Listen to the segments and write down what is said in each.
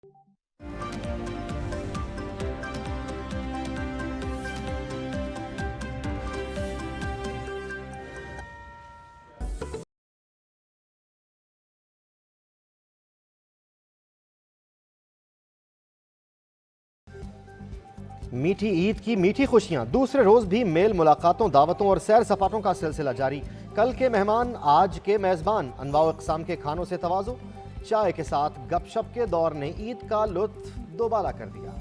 मीठी ईद की मीठी खुशियां, दूसरे रोज भी मेल मुलाकातों, दावतों और सैर सपाटों का सिलसिला जारी। कल के मेहमान आज के मेजबान, अनवाउ इकसाम के खानों से तवाज़ु, चाय के साथ गपशप के दौर ने ईद का लुत्फ दोबारा कर दिया।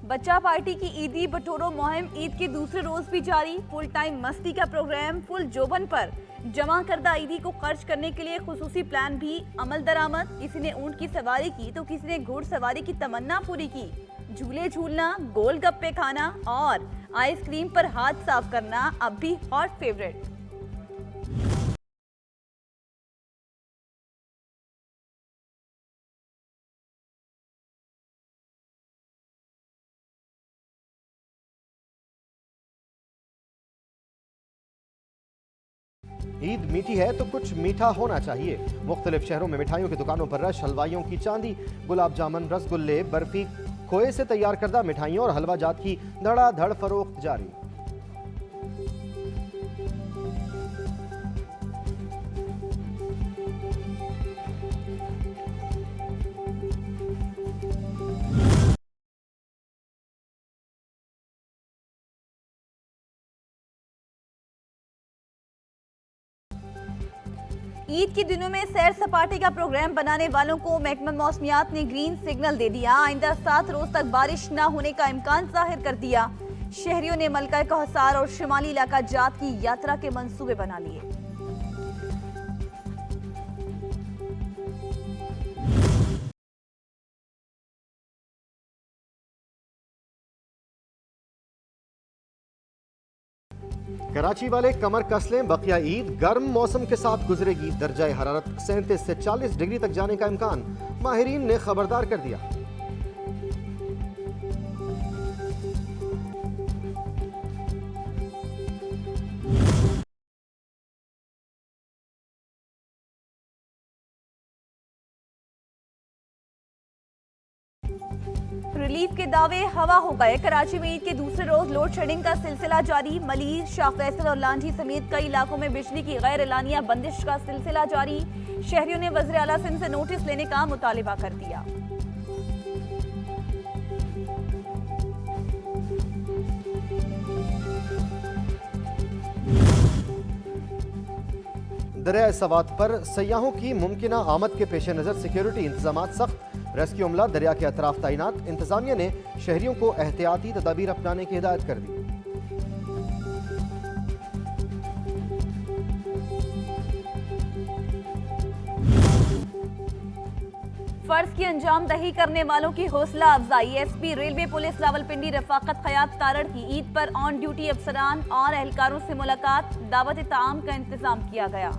बच्चा पार्टी की ईदी बटोरो मुहिम ईद के दूसरे रोज भी जारी। फुल टाइम मस्ती का प्रोग्राम फुल जोबन पर जमा करदा ईदी को खर्च करने के लिए खुसूसी प्लान भी अमल दरामद। किसी ने ऊंट की सवारी की तो किसी ने घुड़सवारी की तमन्ना पूरी की। झूले झूलना, गोलगप्पे खाना और आइसक्रीम पर हाथ साफ करना अब भी हॉट फेवरेट। ईद मीठी है तो कुछ मीठा होना चाहिए। मुख्तलिफ शहरों में मिठाइयों की दुकानों पर रश, हलवाइयों की चांदी। गुलाब जामुन, रसगुल्ले, बर्फी, खोए से तैयार करदा मिठाइयों और हलवा जात की धड़ाधड़ फरोख्त जारी। ईद के दिनों में सैर सपाटे का प्रोग्राम बनाने वालों को महकमा मौसमियात ने ग्रीन सिग्नल दे दिया। आइंदा 7 रोज तक बारिश न होने का इम्कान जाहिर कर दिया। शहरियों ने मलका कहसार और शिमाली इलाका जात की यात्रा के मंसूबे बना लिए। कराची वाले कमर कस लें, बकिया ईद गर्म मौसम के साथ गुजरेगी। दर्जा हरारत 37 से 40 डिग्री तक जाने का इम्कान, माहिरीन ने खबरदार कर दिया। रिलीफ के दावे हवा हो गए। कराची में ईद के दूसरे रोज लोड शेडिंग का सिलसिला जारी। मलीर, शाह फैसल और लांझी समेत कई इलाकों में बिजली की गैर एलानिया बंदिश का सिलसिला जारी। शहरियों ने वज़ीर आला सिंध से नोटिस लेने का मुतालिबा कर दिया। दरिया सवात पर सयाहों की मुमकिना आमद के पेश नज़र सिक्योरिटी इंतजाम सख्त। रेस्क्यू अमला दरिया के अतराफ तैनात। इंतजामिया ने शहरियों को एहतियाती तदाबीर अपनाने की हिदायत कर दी। फर्ज की अंजाम दही करने वालों की हौसला अफजाई। SP railway police Rawalpindi Rafaqat Khayat Tarar की ईद पर ऑन ड्यूटी अफसरान और एहलकारों से मुलाकात। दावत ताम का इंतजाम किया गया।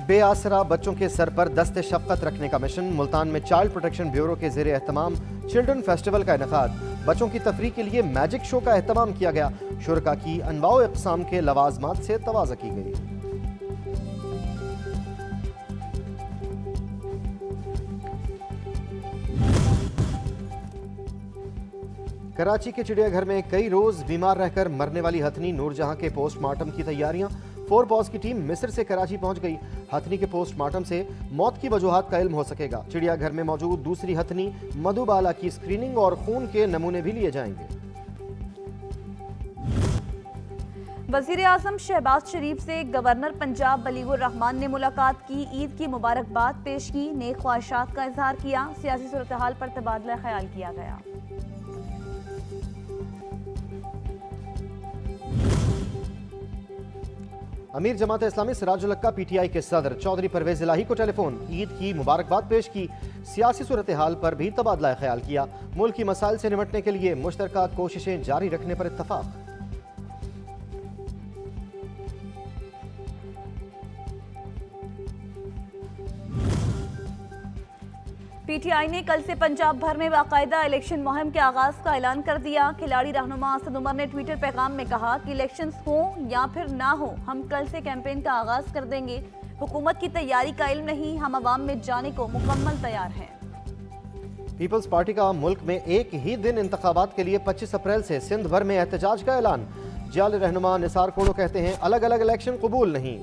बेआसरा बच्चों के सर पर दस्ते शफ़क़त रखने का मिशन। मुल्तान में चाइल्ड प्रोटेक्शन ब्यूरो के ज़ेरे एहतमाम चिल्ड्रन फेस्टिवल का इनेकाद। बच्चों की तफरीह के लिए मैजिक शो का एहतमाम किया गया। शुरका की अनवाउ इक़साम के लवाजमात से तवाज़ा की गई। कराची के चिड़ियाघर में कई रोज बीमार रहकर मरने वाली हथनी नूरजहां के पोस्टमार्टम की तैयारियां। 4 पॉज की टीम मिस्र से कराची पहुंच गई। हथनी के पोस्टमार्टम से मौत की वजूहात का इल्म हो सकेगा। चिड़ियाघर में मौजूद दूसरी हथनी मधुबाला की स्क्रीनिंग और खून के नमूने भी लिए जाएंगे। वज़ीर आज़म शहबाज शरीफ से गवर्नर पंजाब वलीउर रहमान ने मुलाकात की। ईद की मुबारकबाद पेश की। नेक ख्वाहिशात का इजहार किया। सियासी सूरत हाल पर तबादला ख्याल किया गया। अमीर जमात इस्लामी सिराजुल हक का पीटीआई के सदर चौधरी परवेज इलाही को टेलीफोन, ईद की मुबारकबाद पेश की, सियासी सूरत हाल पर भी तबादला ख्याल किया, मुल्क की मसाइल से निपटने के लिए मुश्तरका कोशिशें जारी रखने पर इत्तफाक। पीटीआई ने कल से पंजाब भर में बाकायदा इलेक्शन मुहिम के आगाज का ऐलान कर दिया। खिलाड़ी रहनुमा असद उमर ने ट्विटर पैगाम में कहा कि इलेक्शंस हो या फिर ना हो, हम कल से कैंपेन का आगाज कर देंगे। हुकूमत की तैयारी का इल्म नहीं, हम अवाम में जाने को मुकम्मल तैयार हैं। पीपल्स पार्टी का मुल्क में एक ही दिन इंतखाबात के लिए 25 अप्रैल से सिंध भर में एहतजाज का ऐलान। जाल रहनुमा निसार कोड़ो कहते हैं अलग अलग इलेक्शन कबूल नहीं।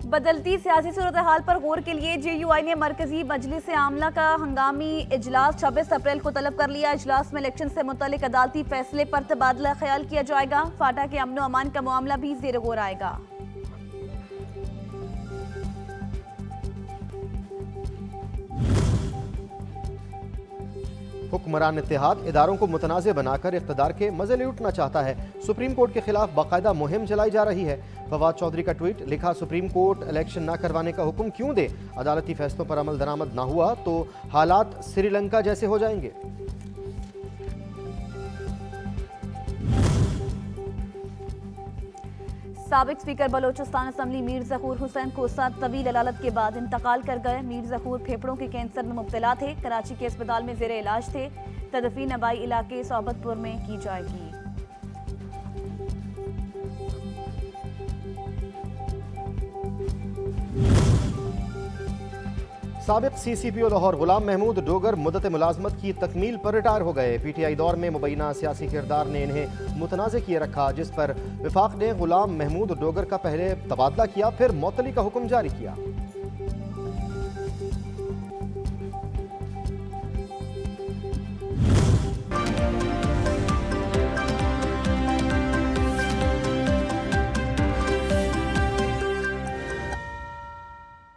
बदलती सियासी सूरत हाल पर गौर के लिए JUI ने मरकजी मजलिस आमला का हंगामी इजलास 26 अप्रैल को तलब कर लिया। इजलास में इलेक्शन से मुतल्लिक अदालती फैसले पर तबादला ख्याल किया जाएगा। फाटा के अमन अमान का मामला भी ज़ेर गौर आएगा। हुक्मरान इत्तेहाद इदारों को मुतनाज़ बनाकर इक़्तिदार के मज़े लूटना चाहता है। सुप्रीम कोर्ट के खिलाफ बाकायदा मुहिम चलाई जा रही है। फवाद चौधरी का ट्वीट, लिखा सुप्रीम कोर्ट इलेक्शन न करवाने का हुक्म क्यों दे, अदालती फैसलों पर अमल दरामद न हुआ तो हालात श्रीलंका जैसे हो जाएंगे। साबिक स्पीकर बलोचिस्तान असम्बली मीर ज़हूर हुसैन कोसा तवील अदालत के बाद इंतकाल कर गए। मीर ज़हूर फेफड़ों के कैंसर में मुब्तला थे, कराची के अस्पताल में ज़ेरे इलाज थे। तदफीन अबाई इलाके सोबतपुर में की जाएगी। साबिक CCPO लाहौर गुलाम महमूद डोगर मुद्दत मुलाजमत की तकमील पर रिटायर हो गए। PTI दौर में मुबैना सियासी किरदार ने इन्हें मुतनाज़ किए रखा, जिस पर विफाक ने गुलाम महमूद डोगर का पहले तबादला किया, फिर मुअत्तली का हुक्म जारी किया।